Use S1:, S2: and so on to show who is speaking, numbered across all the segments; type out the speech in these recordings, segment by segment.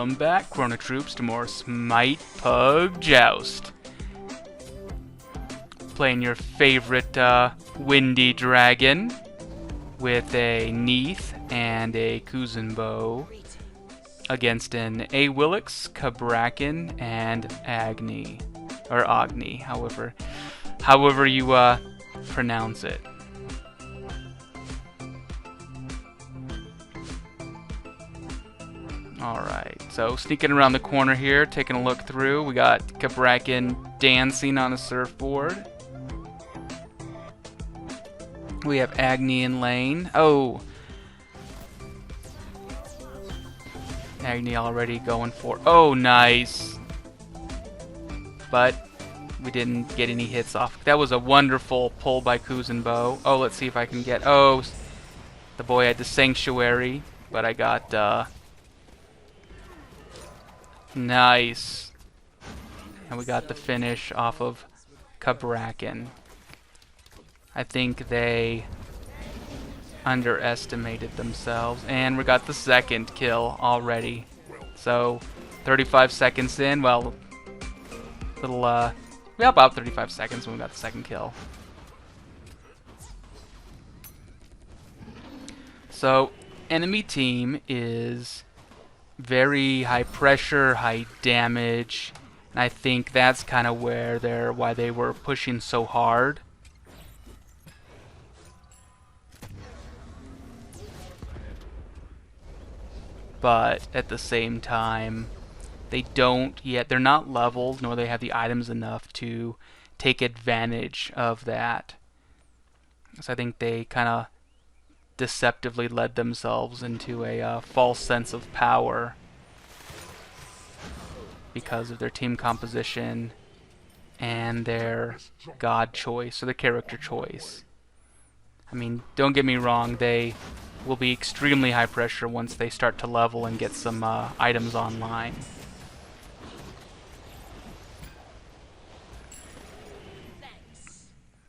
S1: Welcome back, Chrono Troops, to more Smite Pug Joust. Playing your favorite Windy Dragon with a Neith and a Kuzenbo against an Awilix, Cabrakan, and Agni. Or Agni, however you pronounce it. Alright, so sneaking around the corner here, taking a look through. We got Cabrakan dancing on a surfboard. We have Agni in lane. Oh! Agni already going for... Oh, nice! But we didn't get any hits off. That was a wonderful pull by Kuzenbo. Oh, let's see if I can get... Oh, the boy had the Sanctuary, but I got... Nice. And we got the finish off of Cabrakan. I think they underestimated themselves. And we got the second kill already. So, 35 seconds in. Well, about 35 seconds when we got the second kill. So, enemy team is very high pressure, high damage, and I think that's kind of why they were pushing so hard. But at the same time, they're not leveled, nor they have the items enough to take advantage of that. So I think they kind of deceptively led themselves into a false sense of power because of their team composition and their god choice, or their character choice. I mean, don't get me wrong, they will be extremely high pressure once they start to level and get some items online.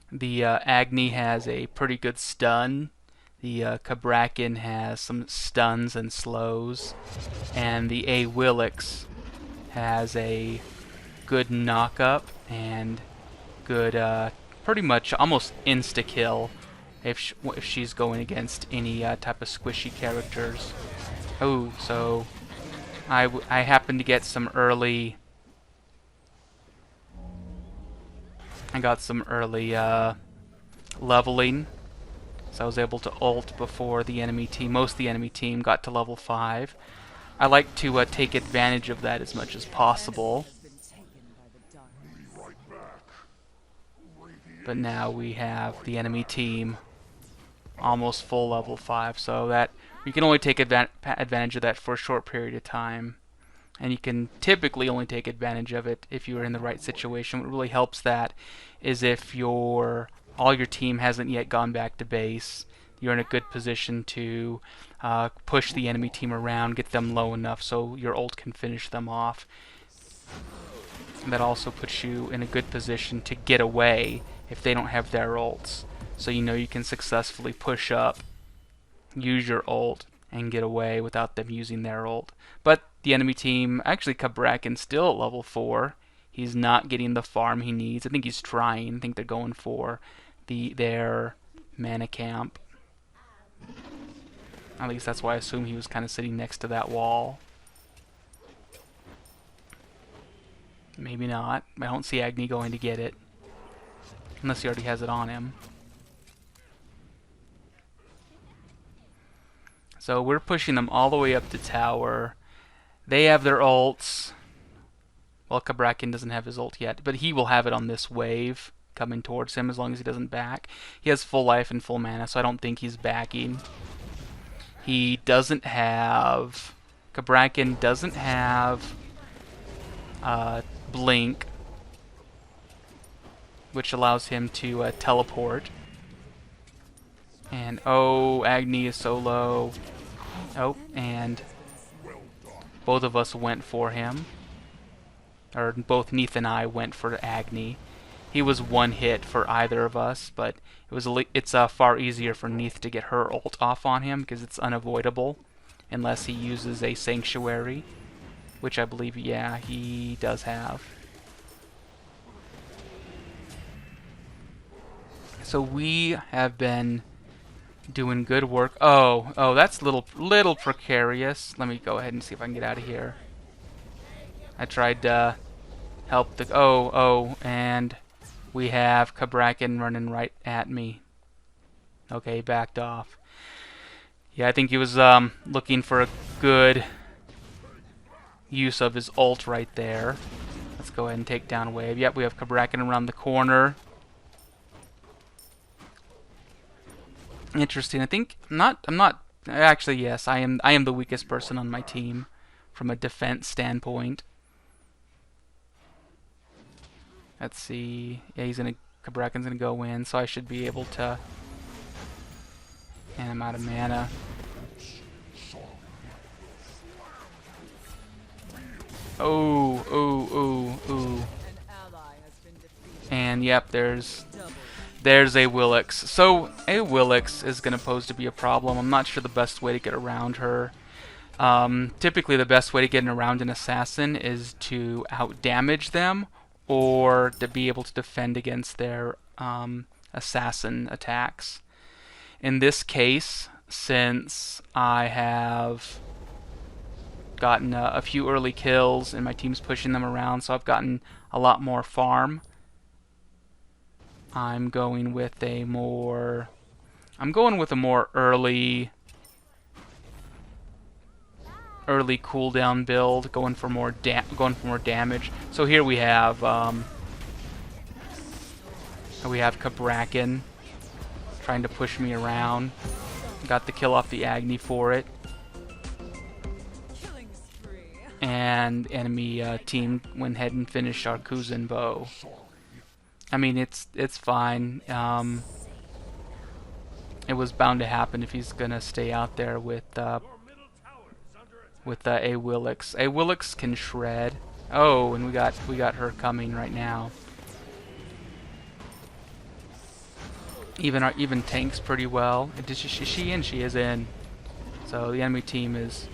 S1: The Agni has a pretty good stun. The Cabrakan has some stuns and slows, and the Awilix has a good knock-up and good, pretty much almost insta-kill if she's going against any type of squishy characters. Oh, so I happened to get some early... I got some early leveling. So I was able to ult before the enemy team. Most of the enemy team got to level 5. I like to take advantage of that as much as possible. But now we have the enemy team almost full level 5, so that you can only take advantage of that for a short period of time. And you can typically only take advantage of it if you're in the right situation. What really helps that is if all your team hasn't yet gone back to base, you're in a good position to push the enemy team around, get them low enough so your ult can finish them off. And that also puts you in a good position to get away if they don't have their ults. So you know you can successfully push up, use your ult, and get away without them using their ult. But the enemy team, actually Cabrakan's still at level 4. He's not getting the farm he needs. I think he's trying. I think they're going for their mana camp. At least that's why I assume he was kind of sitting next to that wall. Maybe not. I don't see Agni going to get it. Unless he already has it on him. So we're pushing them all the way up to tower. They have their ults. Well, Cabrakan doesn't have his ult yet, but he will have it on this wave coming towards him as long as he doesn't back. He has full life and full mana, so I don't think he's backing. He doesn't have... Cabrakan doesn't have Blink, which allows him to teleport. And oh, Agni is so low. Oh, and both of us went for him. Or both Neith and I went for Agni. He was one hit for either of us, but it's far easier for Neith to get her ult off on him because it's unavoidable unless he uses a Sanctuary. which I believe, yeah, he does have. So we have been doing good work. Oh, that's little precarious. Let me go ahead and see if I can get out of here. I tried to help the... and we have Kabrakan running right at me. Okay, backed off. Yeah, I think he was looking for a good use of his ult right there. Let's go ahead and take down a wave. Yep, we have Kabrakan around the corner. Interesting. I think I'm not actually, yes, I am the weakest person on my team from a defense standpoint. Let's see. Yeah, Kabrakan's gonna go in, so I should be able to. And I'm out of mana. Ooh. And yep, there's Awilix. So Awilix is going to pose to be a problem. I'm not sure the best way to get around her. Typically the best way to get around an assassin is to outdamage them or to be able to defend against their assassin attacks. In this case, since I have gotten a few early kills and my team's pushing them around, so I've gotten a lot more farm, I'm going with a more early cooldown build, going for more damage. So here we have Kabrakan trying to push me around. Got the kill off the Agni for it. And enemy team went ahead and finished our Kuzenbo. I mean, it's fine. It was bound to happen if he's gonna stay out there with Awilix. Awilix can shred. Oh, and we got her coming right now. Even tanks pretty well. She is in. So the enemy team is.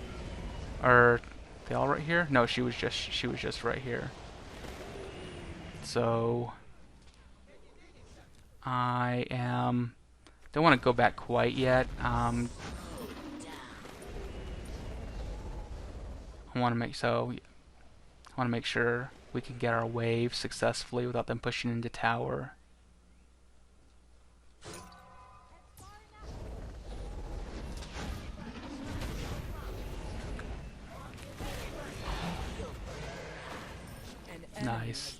S1: Are they all right here? No, she was just right here. So I don't want to go back quite yet. I want to make sure we can get our wave successfully without them pushing into tower. Nice.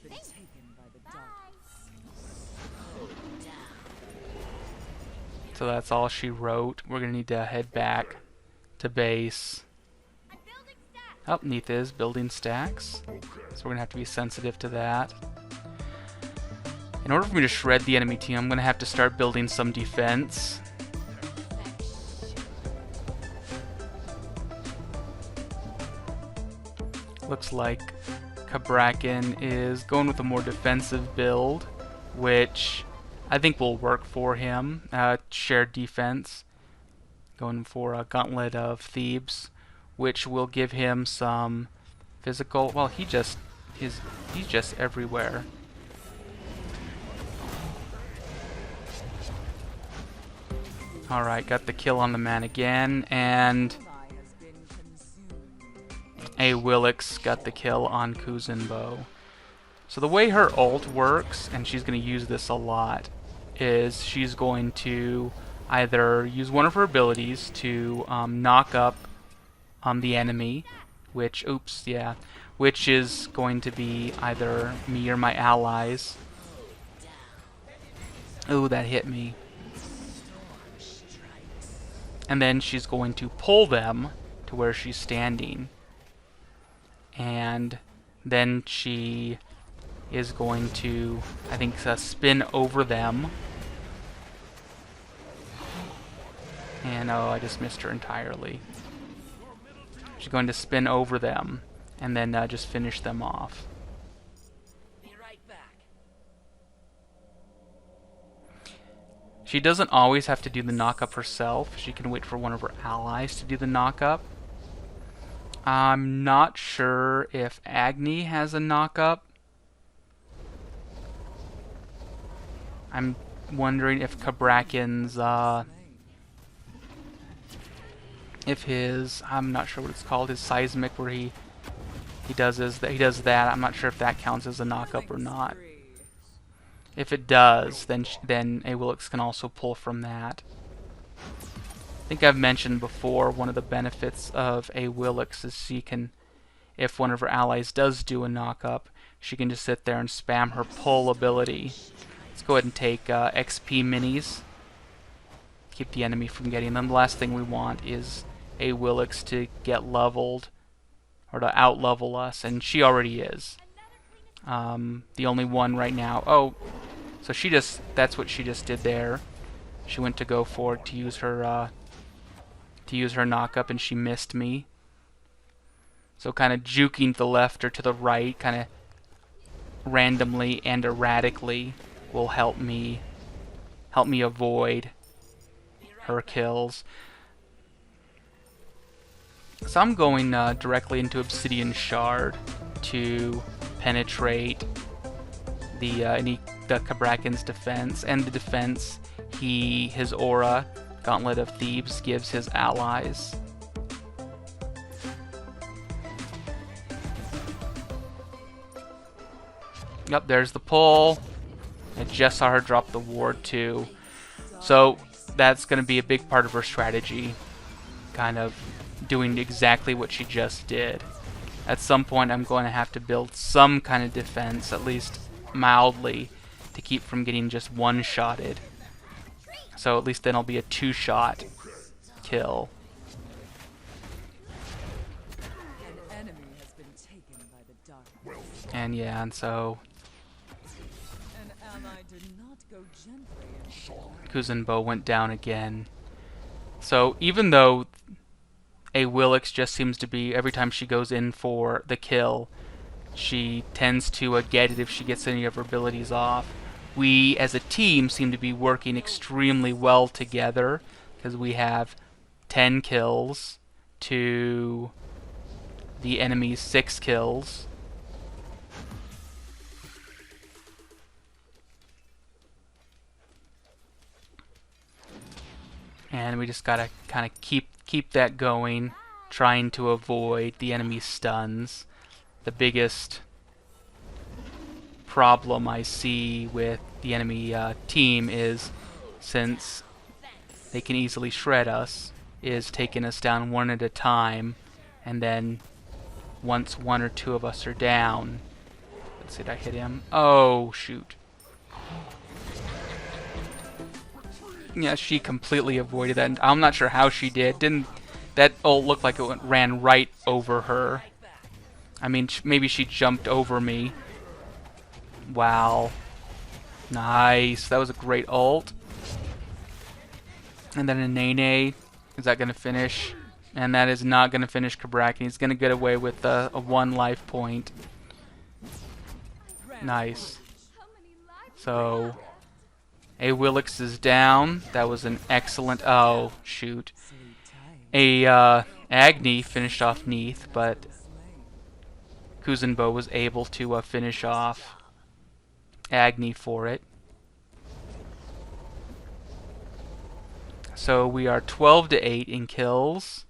S1: So that's all she wrote. We're gonna need to head back to base. Oh, Neath is building stacks. So we're gonna have to be sensitive to that. In order for me to shred the enemy team, I'm gonna have to start building some defense. Looks like Kabrakan is going with a more defensive build, which I think will work for him. Shared defense, going for a Gauntlet of Thebes, which will give him some physical. Well, he's just everywhere. All right, got the kill on the man again, and Awilix got the kill on Kuzenbo. So the way her ult works, and she's going to use this a lot, is she's going to either use one of her abilities to knock up the enemy, which is going to be either me or my allies. Oh, that hit me. And then she's going to pull them to where she's standing. And then she is going to, I think, spin over them. And oh, I just missed her entirely. She's going to spin over them and then just finish them off. Be right back. She doesn't always have to do the knock-up herself. She can wait for one of her allies to do the knock-up. I'm not sure if Agni has a knock-up. I'm wondering if Kabrakin's, I'm not sure what it's called, his seismic, where he does that. I'm not sure if that counts as a knock-up or not. If it does, then Awilix can also pull from that. I think I've mentioned before, one of the benefits of Awilix is she can, if one of her allies does do a knock-up, she can just sit there and spam her pull ability. Let's go ahead and take XP minis. Keep the enemy from getting them. The last thing we want is Awilix to get leveled, or to out-level us, and she already is. The only one right now... Oh, so that's what she just did there. She went to go for it to use her knock-up, and she missed me. So kind of juking to the left or to the right, kind of randomly and erratically, will help me avoid her kills. So I'm going directly into Obsidian Shard to penetrate the Kabrakin's defense, and the defense his aura, Gauntlet of Thebes, gives his allies. Yep, there's the pull. I just saw her drop the ward too. So that's going to be a big part of her strategy, kind of doing exactly what she just did. At some point I'm going to have to build some kind of defense, at least mildly, to keep from getting just one-shotted. So at least then it'll be a two-shot kill. And yeah, and so Kuzenbo went down again. So even though Awilix just seems to be, every time she goes in for the kill, she tends to get it if she gets any of her abilities off, we as a team seem to be working extremely well together, because we have 10 kills to the enemy's 6 kills. And we just gotta kind of keep that going, trying to avoid the enemy's stuns. The biggest problem I see with the enemy team is, since they can easily shred us, is taking us down one at a time, and then once one or two of us are down, let's see, did I hit him? Oh, shoot. Yeah, she completely avoided that, and I'm not sure how she did. That ult looked like it ran right over her. I mean, maybe she jumped over me. Wow. Nice. That was a great ult. And then a Nene. Is that going to finish? And that is not going to finish Kabrakin. He's going to get away with a 1 life point. Nice. So Awilix is down. That was an excellent... Oh, shoot. Agni finished off Neath, but Kuzenbo was able to finish off Agni for it. So we are 12-8 in kills.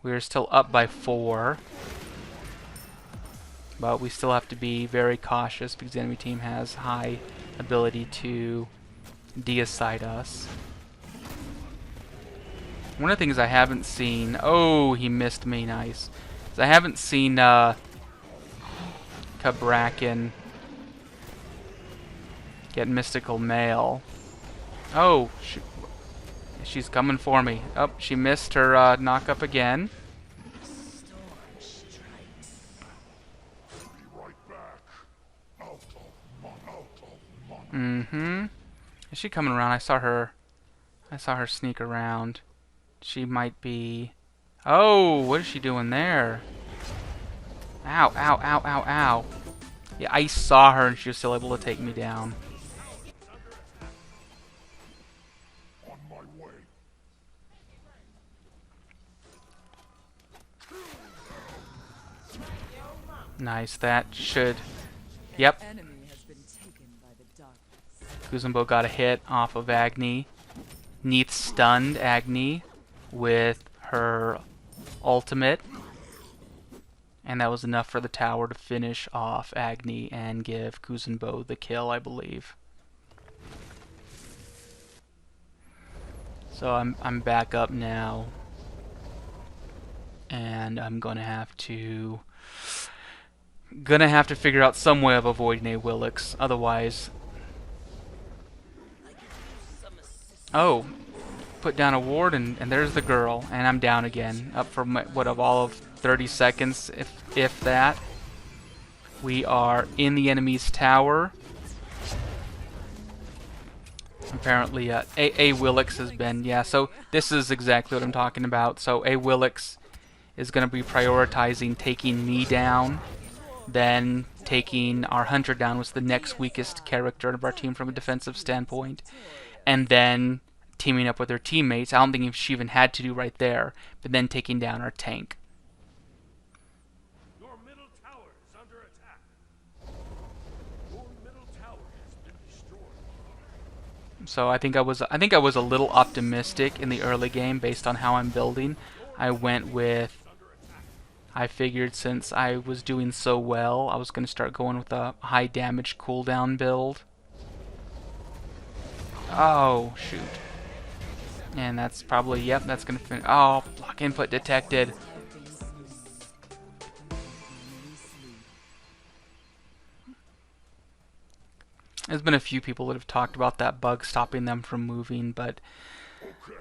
S1: We are still up by 4. But we still have to be very cautious because the enemy team has high ability to deicide us. One of the things I haven't seen... Oh, he missed me. Nice. I haven't seen Kabrakin get Mystical Mail. Oh, she's coming for me. Oh, she missed her knock-up again. Mm-hmm. Is she coming around? I saw her sneak around. She might be... Oh, what is she doing there? Ow, ow, ow, ow, ow. Yeah, I saw her and she was still able to take me down. On my way. Nice. That should... Yep. Kuzumbo got a hit off of Agni. Neith stunned Agni with her ultimate. And that was enough for the tower to finish off Agni and give Kuzumbo the kill, I believe. So I'm back up now. And I'm gonna have to figure out some way of avoiding Awilix, otherwise. Oh, put down a ward and there's the girl, and I'm down again. Up for what, of all of 30 seconds, if that. We are in the enemy's tower. Apparently, Awilix has been, yeah. So this is exactly what I'm talking about. So Awilix is going to be prioritizing taking me down, then taking our hunter down, was the next weakest character of our team from a defensive standpoint, and then teaming up with her teammates. I don't think she even had to do right there, but then taking down our tank.
S2: Your middle tower is under attack. Your middle tower has been destroyed.
S1: So I think I was a little optimistic in the early game based on how I'm building. I figured since I was doing so well, I was going to start going with a high damage cooldown build. Oh, shoot. And that's probably, yep, that's going to finish. Oh, block input detected. There's been a few people that have talked about that bug stopping them from moving, but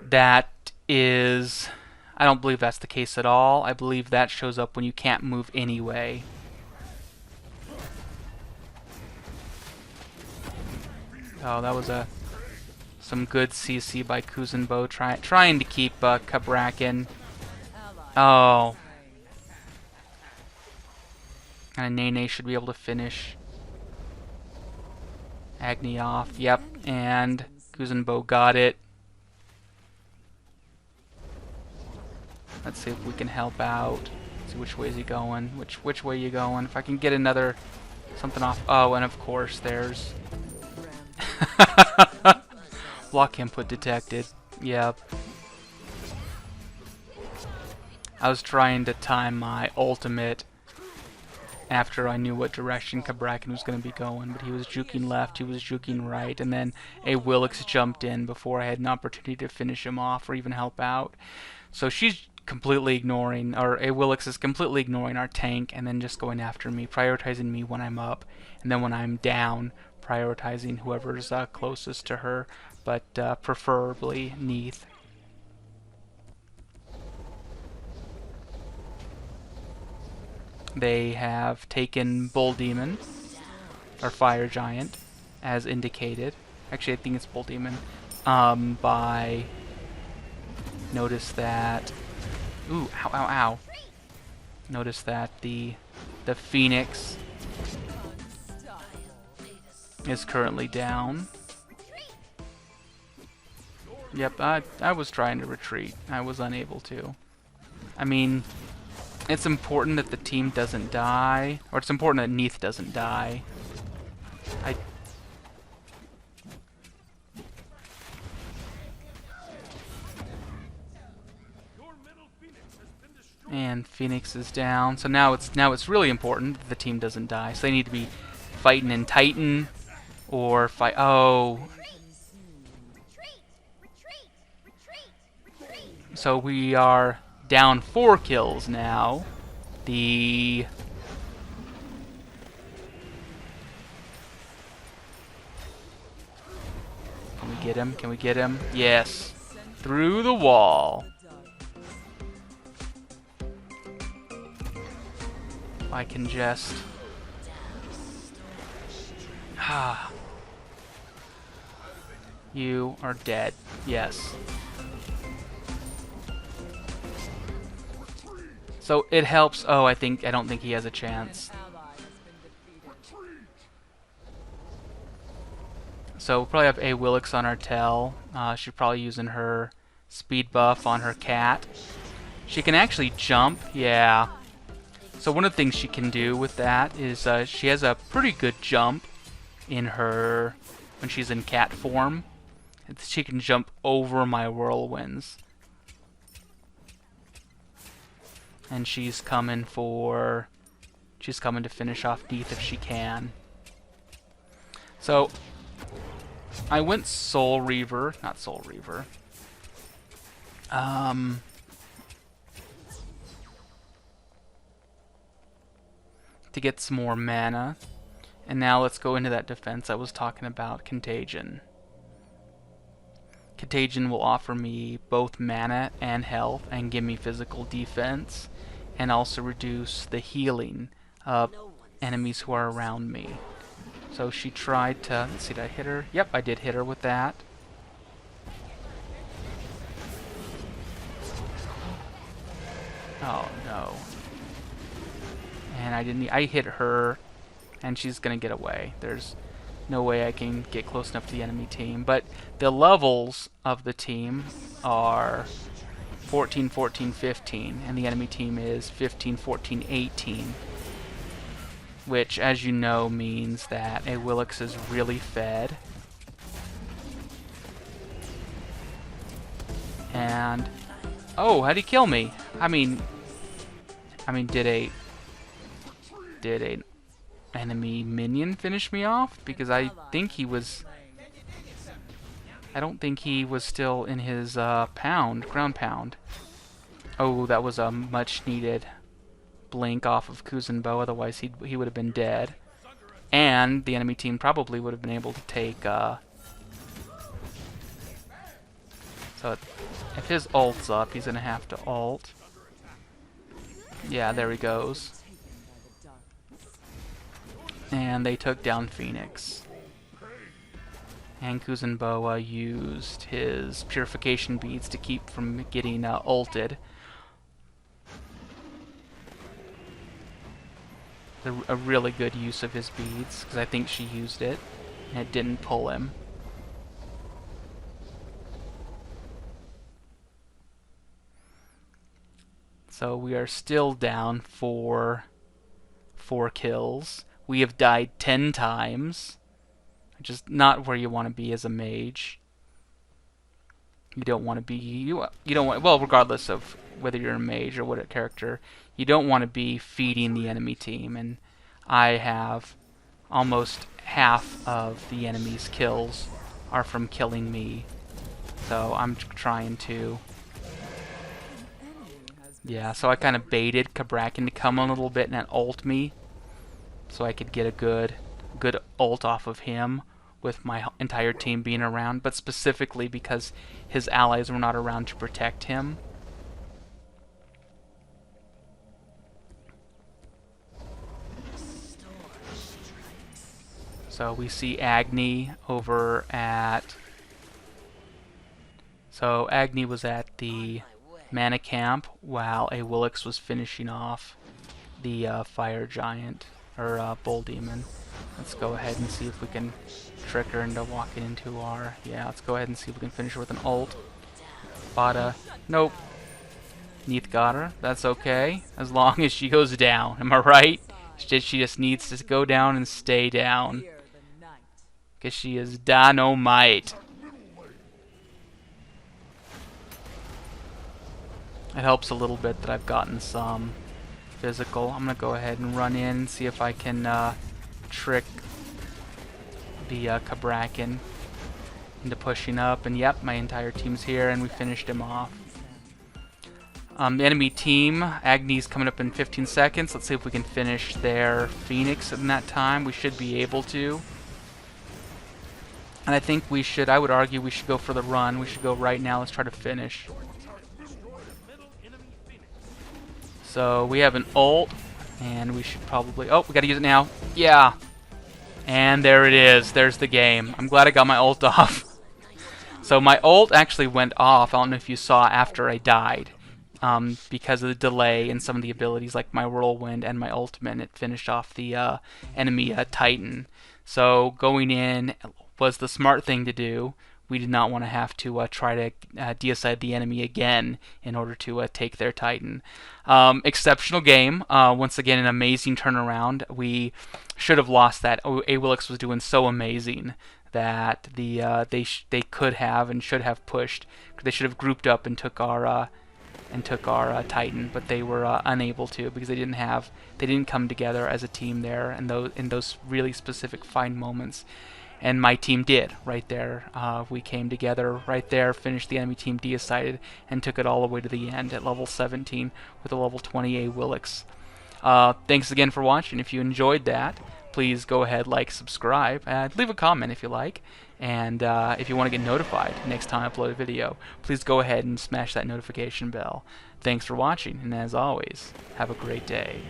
S1: that is... I don't believe that's the case at all. I believe that shows up when you can't move anyway. Oh, that was some good CC by Kuzumbo trying to keep Kabrakin. Oh. And Nene should be able to finish Agni off. Yep, and Kuzumbo got it. Let's see if we can help out. Let's see which way is he going. Which way you going? If I can get another something off. Oh, and of course there's block input detected. Yep. I was trying to time my ultimate after I knew what direction Kabrakin was going to be going, but he was juking left, he was juking right, and then Awilix jumped in before I had an opportunity to finish him off or even help out. So she's completely ignoring, or Awilix is completely ignoring our tank and then just going after me, prioritizing me when I'm up, and then when I'm down, prioritizing whoever's closest to her, but preferably Neith. They have taken Bull Demon, or Fire Giant, as indicated. Actually, I think it's Bull Demon. By... Notice that... Ooh, ow, ow, ow. Notice that the Phoenix is currently down. Yep, I was trying to retreat. I was unable to. I mean... It's important that the team doesn't die, or it's important that Neith doesn't die. And Phoenix is down, so now it's really important that the team doesn't die. So they need to be fighting in Titan, or fight. Oh. So we are down 4 kills now. Can we get him? Can we get him? Yes. Through the wall. I can just... You are dead. Yes. So it helps. Oh, I don't think he has a chance. So we'll probably have Awilix on our tail. She's probably using her speed buff on her cat. She can actually jump. Yeah. So one of the things she can do with that is she has a pretty good jump in her when she's in cat form. She can jump over my whirlwinds. And she's coming to finish off Neith if she can. So I went Soul Reaver, not Soul Reaver. To get some more mana. And now let's go into that defense I was talking about, Contagion. Contagion will offer me both mana and health and give me physical defense and also reduce the healing of enemies who are around me. So she tried to, let's see, did I hit her? Yep, I did hit her with that. Oh no. And I hit her and she's gonna get away. There's no way I can get close enough to the enemy team. But the levels of the team are 14, 14, 15, and the enemy team is 15, 14, 18. Which, as you know, means that Awilix is really fed. And oh, how'd he kill me? I mean, did a enemy minion finish me off? Because I don't think he was still in his ground pound. Oh, that was a much needed blink off of Kuzenbo, otherwise he would have been dead. And the enemy team probably would have been able to take so if his ult's up, he's gonna have to ult. Yeah, there he goes. And they took down Phoenix. And Kuzenboa used his purification beads to keep from getting ulted. A really good use of his beads, because I think she used it, and it didn't pull him. So we are still down for 4 kills. We have died 10 times, which is not where you want to be as a mage. You don't want to be you don't want, well, regardless of whether you're a mage or what a character, you don't want to be feeding the enemy team, and I have almost half of the enemy's kills are from killing me. So I'm trying to, yeah, so I kind of baited Kabrakin to come a little bit and ult me, so I could get a good ult off of him with my entire team being around, but specifically because his allies were not around to protect him. So we see Agni over at... So Agni was at the mana camp while Awilix was finishing off the fire giant, or bull demon. Let's go ahead and see if we can trick her into walking into our... Yeah, let's go ahead and see if we can finish her with an ult. Bada. Nope. Neith got her. That's okay, as long as she goes down. Am I right? She just needs to go down and stay down. Because she is Dynamite. It helps a little bit that I've gotten some physical. I'm going to go ahead and run in and see if I can trick the Kabrakin into pushing up. And yep, my entire team's here and we finished him off. The enemy team, Agni's coming up in 15 seconds. Let's see if we can finish their Phoenix in that time. We should be able to. And I think I would argue we should go for the run. We should go right now. Let's try to finish. So we have an ult, and we should probably... Oh, we gotta use it now. Yeah. And there it is. There's the game. I'm glad I got my ult off. So my ult actually went off, I don't know if you saw, after I died. Because of the delay in some of the abilities, like my whirlwind and my ultimate, it finished off the enemy Titan. So going in was the smart thing to do. we did not want to have to try to deicide the enemy again in order to take their Titan. Exceptional game. Once again, an amazing turnaround. We should have lost that. Awilix was doing so amazing that they could have and should have pushed. They should have grouped up and took our Titan, but they were unable to because they didn't come together as a team there in those really specific fine moments. And my team did right there. We came together right there, finished the enemy team decided, and took it all the way to the end at level 17 with a level 20 Awilix. Thanks again for watching. If you enjoyed that, please go ahead, like, subscribe, leave a comment if you like, and if you want to get notified next time I upload a video, please go ahead and smash that notification bell. Thanks for watching, and as always, have a great day.